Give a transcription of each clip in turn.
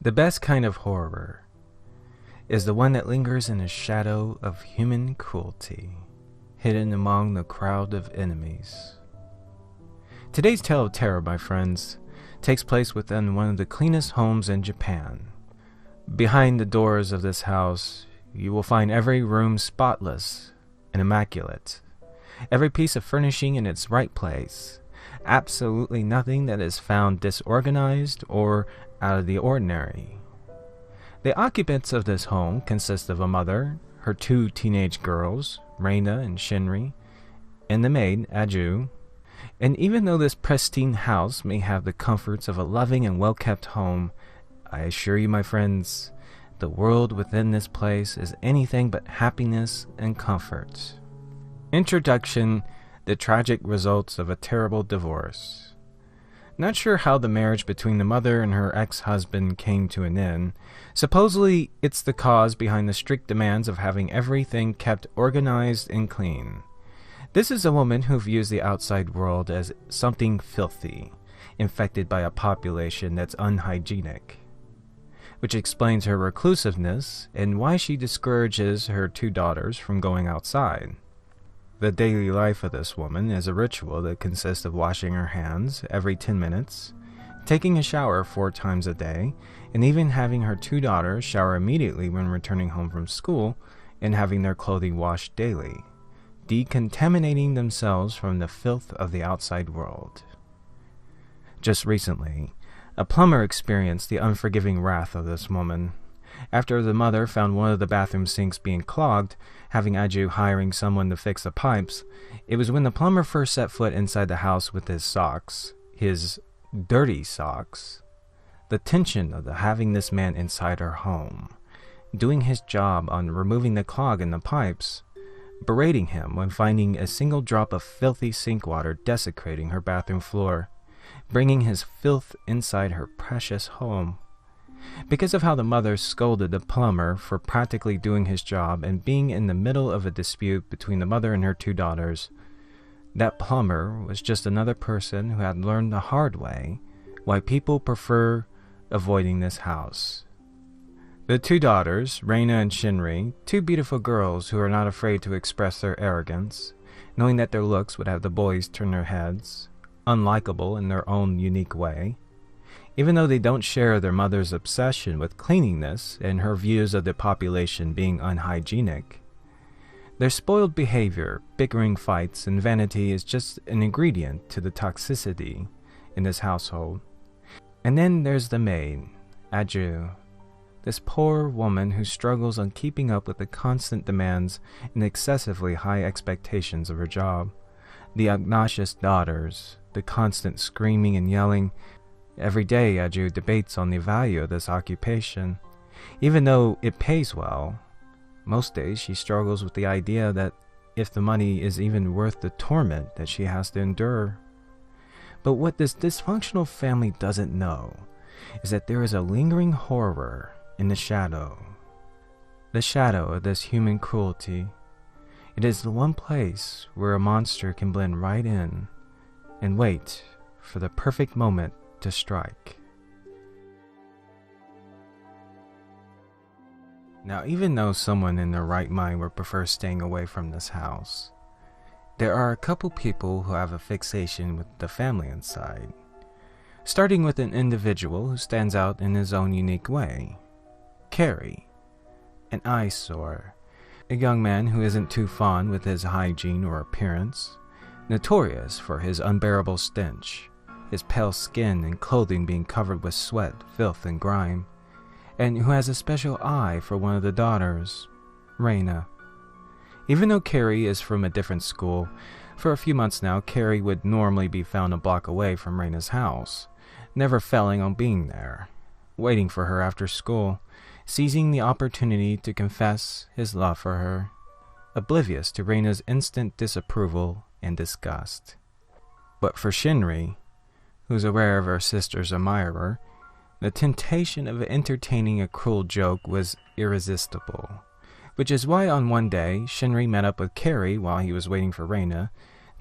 The best kind of horror is the one that lingers in the shadow of human cruelty, hidden among the crowd of enemies. Today's tale of terror, my friends, takes place within one of the cleanest homes in Japan. Behind the doors of this house, you will find every room spotless and immaculate, every piece of furnishing in its right place, absolutely nothing that is found disorganized or out of the ordinary. The occupants of this home consist of a mother, her two teenage girls, Reina and Shinri, and the maid, Aju. And even though this pristine house may have the comforts of a loving and well-kept home, I assure you, my friends, the world within this place is anything but happiness and comfort. Introduction: the tragic results of a terrible divorce. Not sure how the marriage between the mother and her ex-husband came to an end. Supposedly, it's the cause behind the strict demands of having everything kept organized and clean. This is a woman who views the outside world as something filthy, infected by a population that's unhygienic, which explains her reclusiveness and why she discourages her two daughters from going outside. The daily life of this woman is a ritual that consists of washing her hands every 10 minutes, taking a shower 4 times a day, and even having her two daughters shower immediately when returning home from school and having their clothing washed daily, decontaminating themselves from the filth of the outside world. Just recently, a plumber experienced the unforgiving wrath of this woman. After the mother found one of the bathroom sinks being clogged, having Aju hiring someone to fix the pipes, it was when the plumber first set foot inside the house with his socks, his dirty socks, the tension of having this man inside her home, doing his job on removing the clog in the pipes, berating him when finding a single drop of filthy sink water desecrating her bathroom floor, bringing his filth inside her precious home. Because of how the mother scolded the plumber for practically doing his job and being in the middle of a dispute between the mother and her two daughters, that plumber was just another person who had learned the hard way why people prefer avoiding this house. The two daughters, Reina and Shinri, two beautiful girls who are not afraid to express their arrogance, knowing that their looks would have the boys turn their heads, unlikable in their own unique way. Even though they don't share their mother's obsession with cleanliness and her views of the population being unhygienic, their spoiled behavior, bickering fights, and vanity is just an ingredient to the toxicity in this household. And then there's the maid, Aju, this poor woman who struggles on keeping up with the constant demands and excessively high expectations of her job, the obnoxious daughters, the constant screaming and yelling. Every day, Aju debates on the value of this occupation. Even though it pays well, most days she struggles with the idea that if the money is even worth the torment that she has to endure. But what this dysfunctional family doesn't know is that there is a lingering horror in the shadow of this human cruelty. It is the one place where a monster can blend right in and wait for the perfect moment to strike. Now, even though someone in their right mind would prefer staying away from this house, there are a couple people who have a fixation with the family inside, starting with an individual who stands out in his own unique way. Carrie, an eyesore, a young man who isn't too fond with his hygiene or appearance, notorious for his unbearable stench, his pale skin and clothing being covered with sweat, filth, and grime, and who has a special eye for one of the daughters, Reina. Even though Carrie is from a different school, for a few months now, Carrie would normally be found a block away from Reina's house, never failing on being there, waiting for her after school, seizing the opportunity to confess his love for her, oblivious to Reina's instant disapproval and disgust. But for Shinri, who's aware of her sister's admirer, the temptation of entertaining a cruel joke was irresistible, which is why on one day Shinri met up with Carrie while he was waiting for Reina,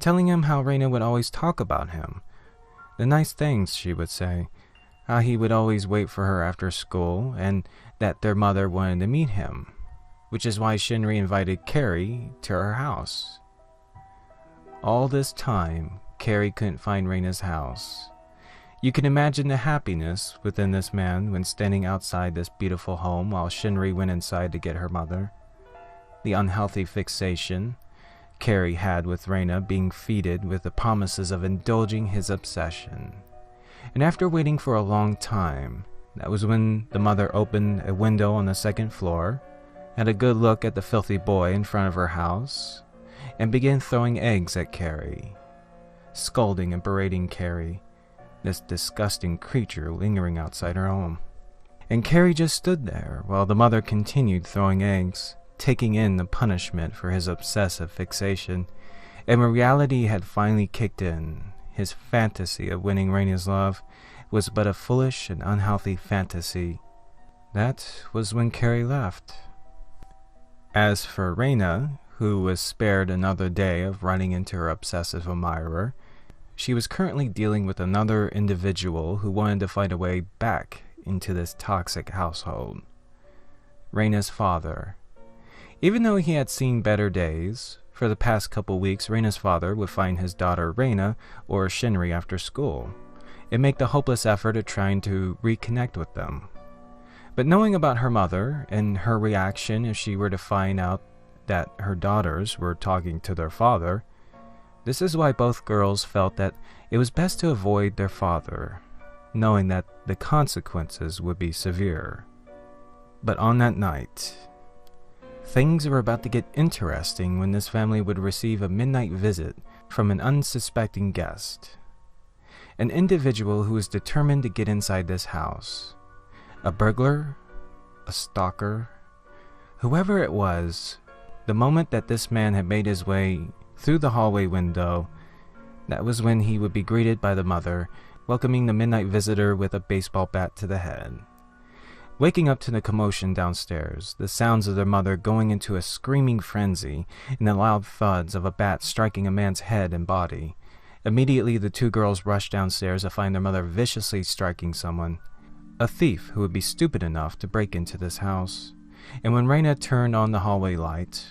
telling him how Reina would always talk about him, the nice things she would say, how he would always wait for her after school, and that their mother wanted to meet him, which is why Shinri invited Carrie to her house. All this time, Carrie couldn't find Reina's house. You can imagine the happiness within this man when standing outside this beautiful home while Shinri went inside to get her mother. The unhealthy fixation Carrie had with Reina being feeded with the promises of indulging his obsession. And after waiting for a long time, that was when the mother opened a window on the second floor, had a good look at the filthy boy in front of her house, and began throwing eggs at Carrie, scolding and berating Carrie, this disgusting creature lingering outside her home. And Carrie just stood there while the mother continued throwing eggs, taking in the punishment for his obsessive fixation. And when reality had finally kicked in, his fantasy of winning Reina's love was but a foolish and unhealthy fantasy. That was when Carrie left. As for Reina, who was spared another day of running into her obsessive admirer, she was currently dealing with another individual who wanted to find a way back into this toxic household. Reina's father. Even though he had seen better days, for the past couple weeks Reina's father would find his daughter Reina or Shinri after school and make the hopeless effort of trying to reconnect with them. But knowing about her mother and her reaction if she were to find out that her daughters were talking to their father, this is why both girls felt that it was best to avoid their father, knowing that the consequences would be severe. But on that night, things were about to get interesting when this family would receive a midnight visit from an unsuspecting guest. An individual who was determined to get inside this house. A burglar? A stalker? Whoever it was, the moment that this man had made his way through the hallway window, that was when he would be greeted by the mother, welcoming the midnight visitor with a baseball bat to the head. Waking up to the commotion downstairs, the sounds of their mother going into a screaming frenzy, and the loud thuds of a bat striking a man's head and body. Immediately the two girls rushed downstairs to find their mother viciously striking someone, a thief who would be stupid enough to break into this house. And when Reina turned on the hallway light,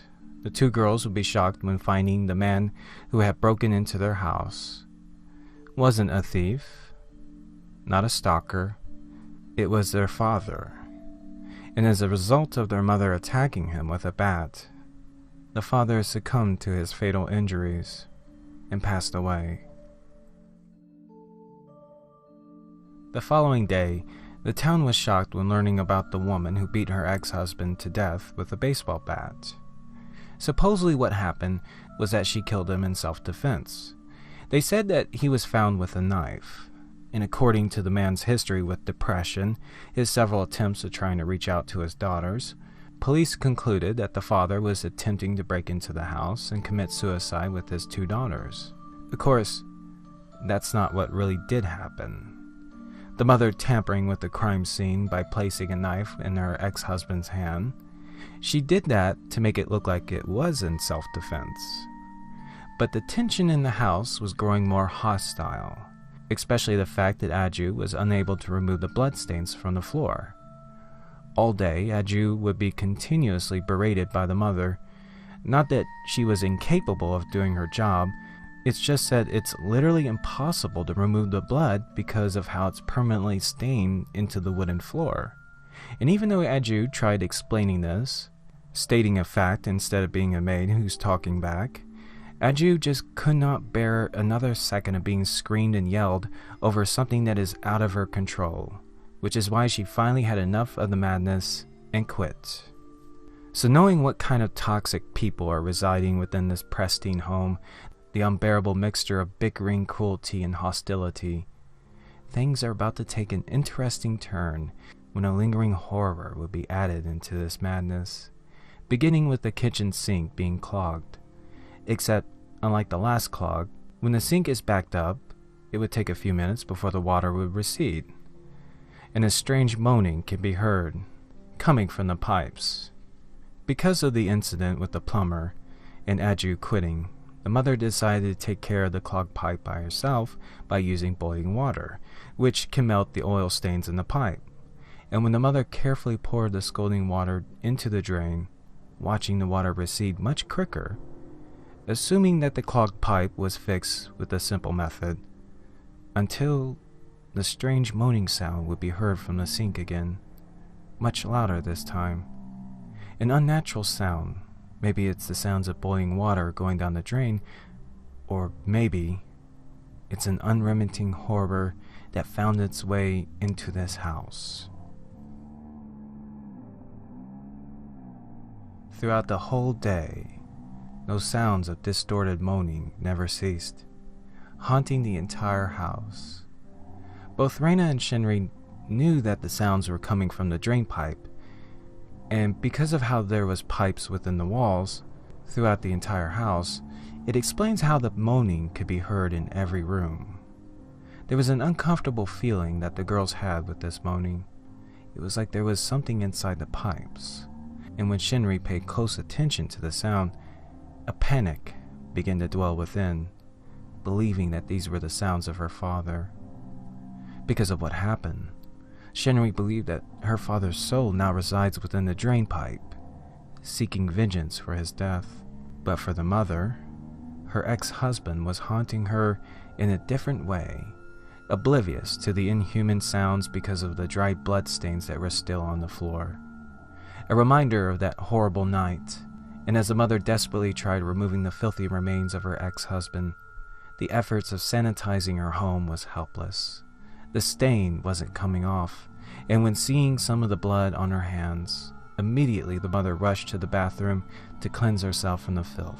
the two girls would be shocked when finding the man who had broken into their house wasn't a thief, not a stalker. It was their father. And as a result of their mother attacking him with a bat, the father succumbed to his fatal injuries and passed away. The following day, the town was shocked when learning about the woman who beat her ex-husband to death with a baseball bat. Supposedly what happened was that she killed him in self-defense. They said that he was found with a knife, and according to the man's history with depression, his several attempts at trying to reach out to his daughters, police concluded that the father was attempting to break into the house and commit suicide with his two daughters. Of course, that's not what really did happen. The mother tampering with the crime scene by placing a knife in her ex-husband's hand. She did that to make it look like it was in self-defense. But the tension in the house was growing more hostile, especially the fact that Aju was unable to remove the bloodstains from the floor. All day, Aju would be continuously berated by the mother. Not that she was incapable of doing her job, it's just that it's literally impossible to remove the blood because of how it's permanently stained into the wooden floor. And even though Aju tried explaining this, stating a fact instead of being a maid who's talking back, Aju just could not bear another second of being screamed and yelled over something that is out of her control, which is why she finally had enough of the madness and quit. So knowing what kind of toxic people are residing within this pristine home, the unbearable mixture of bickering, cruelty, and hostility, things are about to take an interesting turn when a lingering horror will be added into this madness, beginning with the kitchen sink being clogged. Except, unlike the last clog, when the sink is backed up, it would take a few minutes before the water would recede, and a strange moaning can be heard, coming from the pipes. Because of the incident with the plumber and Aju quitting, the mother decided to take care of the clogged pipe by herself by using boiling water, which can melt the oil stains in the pipe. And when the mother carefully poured the scalding water into the drain, watching the water recede much quicker, assuming that the clogged pipe was fixed with a simple method, until the strange moaning sound would be heard from the sink again, much louder this time. An unnatural sound. Maybe it's the sounds of boiling water going down the drain, or maybe it's an unremitting horror that found its way into this house. Throughout the whole day, those sounds of distorted moaning never ceased, haunting the entire house. Both Raina and Shinri knew that the sounds were coming from the drain pipe, and because of how there was pipes within the walls throughout the entire house, it explains how the moaning could be heard in every room. There was an uncomfortable feeling that the girls had with this moaning. It was like there was something inside the pipes, and when Shinri paid close attention to the sound, a panic began to dwell within, believing that these were the sounds of her father. Because of what happened, Shinri believed that her father's soul now resides within the drain pipe, seeking vengeance for his death. But for the mother, her ex-husband was haunting her in a different way, oblivious to the inhuman sounds because of the dried bloodstains that were still on the floor. A reminder of that horrible night, and as the mother desperately tried removing the filthy remains of her ex-husband, the efforts of sanitizing her home was helpless. The stain wasn't coming off, and when seeing some of the blood on her hands, immediately the mother rushed to the bathroom to cleanse herself from the filth.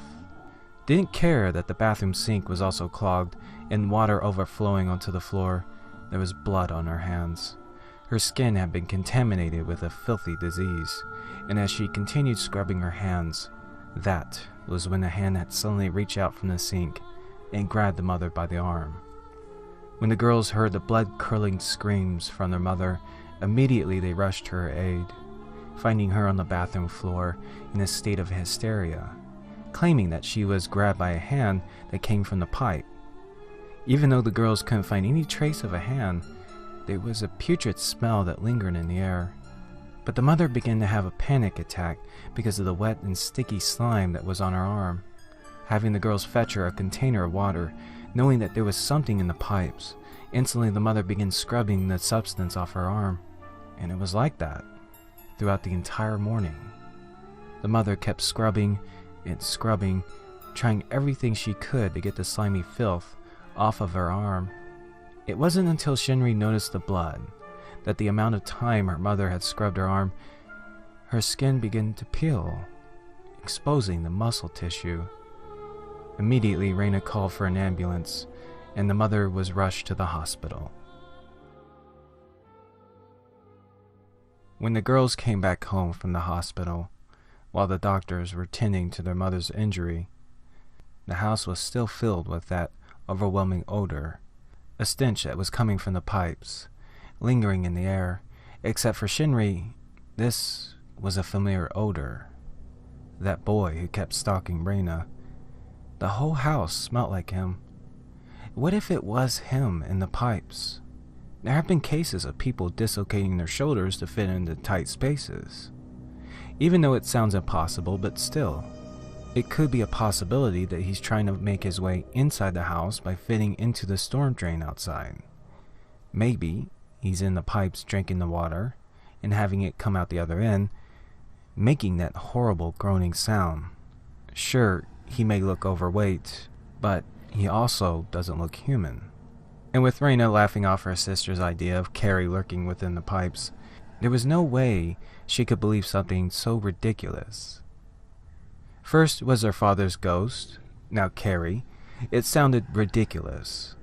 Didn't care that the bathroom sink was also clogged and water overflowing onto the floor. There was blood on her hands. Her skin had been contaminated with a filthy disease, and as she continued scrubbing her hands, that was when a hand had suddenly reached out from the sink and grabbed the mother by the arm. When the girls heard the blood-curdling screams from their mother, immediately they rushed to her aid, finding her on the bathroom floor in a state of hysteria, claiming that she was grabbed by a hand that came from the pipe. Even though the girls couldn't find any trace of a hand, there was a putrid smell that lingered in the air. But the mother began to have a panic attack because of the wet and sticky slime that was on her arm. Having the girls fetch her a container of water, knowing that there was something in the pipes, instantly the mother began scrubbing the substance off her arm, and it was like that throughout the entire morning. The mother kept scrubbing and scrubbing, trying everything she could to get the slimy filth off of her arm. It wasn't until Shinri noticed the blood, that the amount of time her mother had scrubbed her arm, her skin began to peel, exposing the muscle tissue. Immediately, Raina called for an ambulance, and the mother was rushed to the hospital. When the girls came back home from the hospital, while the doctors were tending to their mother's injury, the house was still filled with that overwhelming odor, a stench that was coming from the pipes, lingering in the air. Except for Shinri, this was a familiar odor. That boy who kept stalking Raina. The whole house smelt like him. What if it was him in the pipes? There have been cases of people dislocating their shoulders to fit into tight spaces. Even though it sounds impossible, but still, it could be a possibility that he's trying to make his way inside the house by fitting into the storm drain outside. Maybe he's in the pipes drinking the water and having it come out the other end, making that horrible groaning sound. Sure, he may look overweight, but he also doesn't look human. And with Raina laughing off her sister's idea of Carrie lurking within the pipes, there was no way she could believe something so ridiculous. First was her father's ghost, now Carrie. It sounded ridiculous.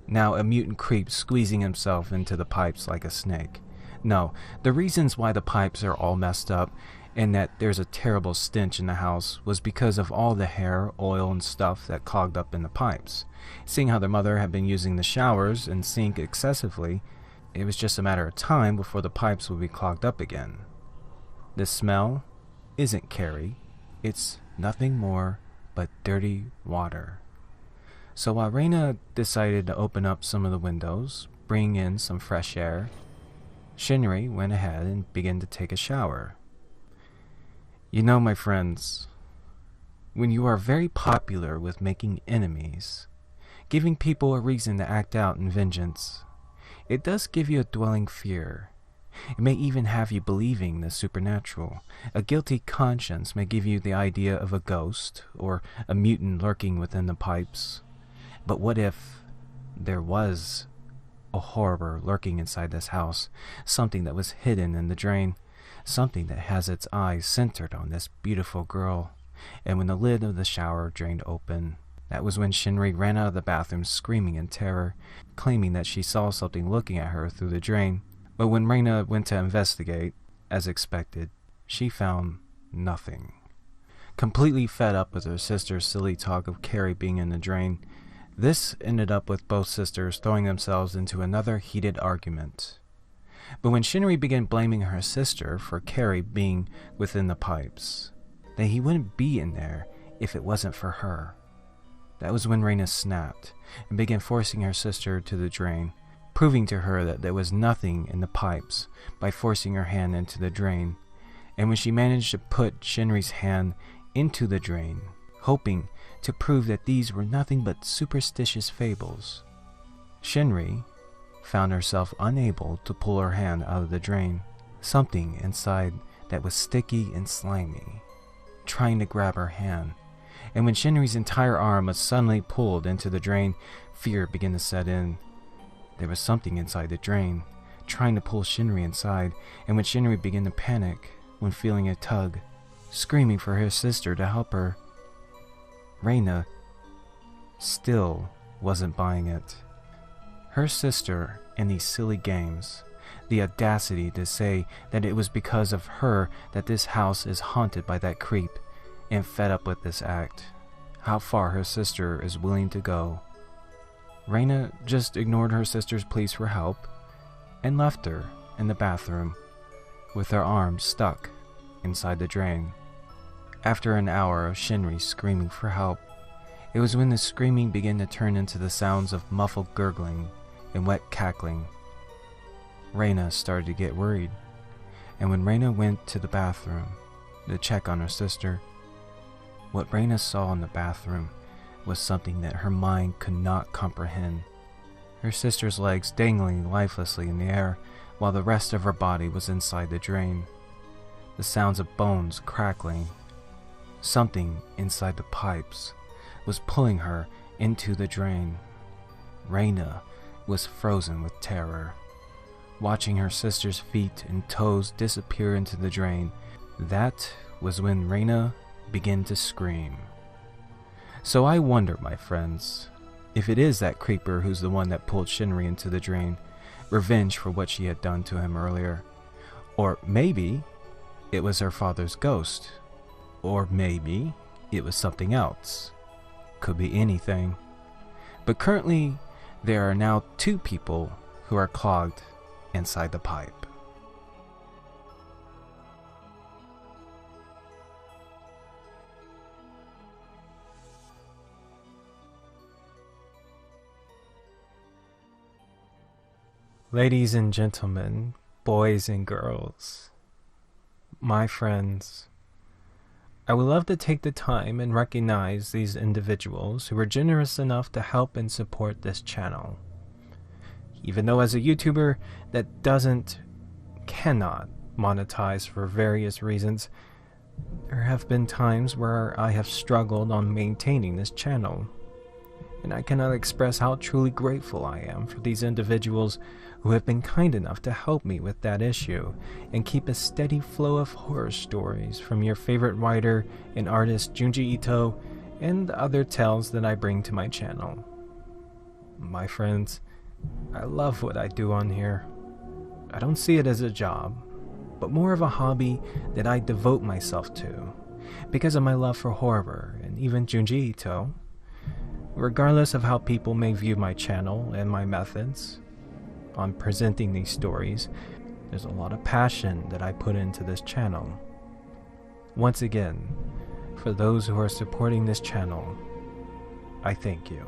Now a mutant creep squeezing himself into the pipes like a snake. No, the reasons why the pipes are all messed up and that there's a terrible stench in the house was because of all the hair, oil, and stuff that clogged up in the pipes. Seeing how their mother had been using the showers and sink excessively, it was just a matter of time before the pipes would be clogged up again. The smell isn't Carrie. It's nothing more but dirty water. So while Reina decided to open up some of the windows, bring in some fresh air, Shinri went ahead and began to take a shower. You know, my friends, when you are very popular with making enemies, giving people a reason to act out in vengeance, it does give you a dwelling fear. It may even have you believing the supernatural. A guilty conscience may give you the idea of a ghost or a mutant lurking within the pipes. But what if there was a horror lurking inside this house, something that was hidden in the drain, something that has its eyes centered on this beautiful girl? And when the lid of the shower drained open, that was when Shinri ran out of the bathroom screaming in terror, claiming that she saw something looking at her through the drain. But when Reina went to investigate, as expected, she found nothing. Completely fed up with her sister's silly talk of Carrie being in the drain, this ended up with both sisters throwing themselves into another heated argument. But when Shinri began blaming her sister for Carrie being within the pipes, that he wouldn't be in there if it wasn't for her, that was when Reina snapped and began forcing her sister to the drain, proving to her that there was nothing in the pipes by forcing her hand into the drain. And when she managed to put Shinri's hand into the drain, hoping to prove that these were nothing but superstitious fables, Shinri found herself unable to pull her hand out of the drain. Something inside that was sticky and slimy, trying to grab her hand. And when Shinri's entire arm was suddenly pulled into the drain, fear began to set in. There was something inside the drain, trying to pull Shinri inside, and when Shinri began to panic when feeling a tug, screaming for her sister to help her, Reina still wasn't buying it. Her sister and these silly games, the audacity to say that it was because of her that this house is haunted by that creep, and fed up with this act, how far her sister is willing to go, Reina just ignored her sister's pleas for help and left her in the bathroom with her arms stuck inside the drain. After an hour of Shinri screaming for help, it was when the screaming began to turn into the sounds of muffled gurgling and wet cackling. Reina started to get worried, and when Reina went to the bathroom to check on her sister, what Reina saw in the bathroom was something that her mind could not comprehend. Her sister's legs dangling lifelessly in the air, while the rest of her body was inside the drain. The sounds of bones crackling. Something inside the pipes was pulling her into the drain. Reina was frozen with terror, watching her sister's feet and toes disappear into the drain. That was when Reina began to scream. So I wonder, my friends, if it is that creeper who's the one that pulled Shinri into the drain, revenge for what she had done to him earlier. Or maybe it was her father's ghost. Or maybe it was something else. Could be anything. But currently, there are now 2 people who are clogged inside the pipe. Ladies and gentlemen, boys and girls, my friends, I would love to take the time and recognize these individuals who were generous enough to help and support this channel. Even though as a YouTuber that cannot monetize for various reasons, there have been times where I have struggled on maintaining this channel. And I cannot express how truly grateful I am for these individuals who have been kind enough to help me with that issue and keep a steady flow of horror stories from your favorite writer and artist Junji Ito and other tales that I bring to my channel. My friends, I love what I do on here. I don't see it as a job, but more of a hobby that I devote myself to because of my love for horror and even Junji Ito. Regardless of how people may view my channel and my methods on presenting these stories, there's a lot of passion that I put into this channel. Once again, For those who are supporting this channel, I thank you.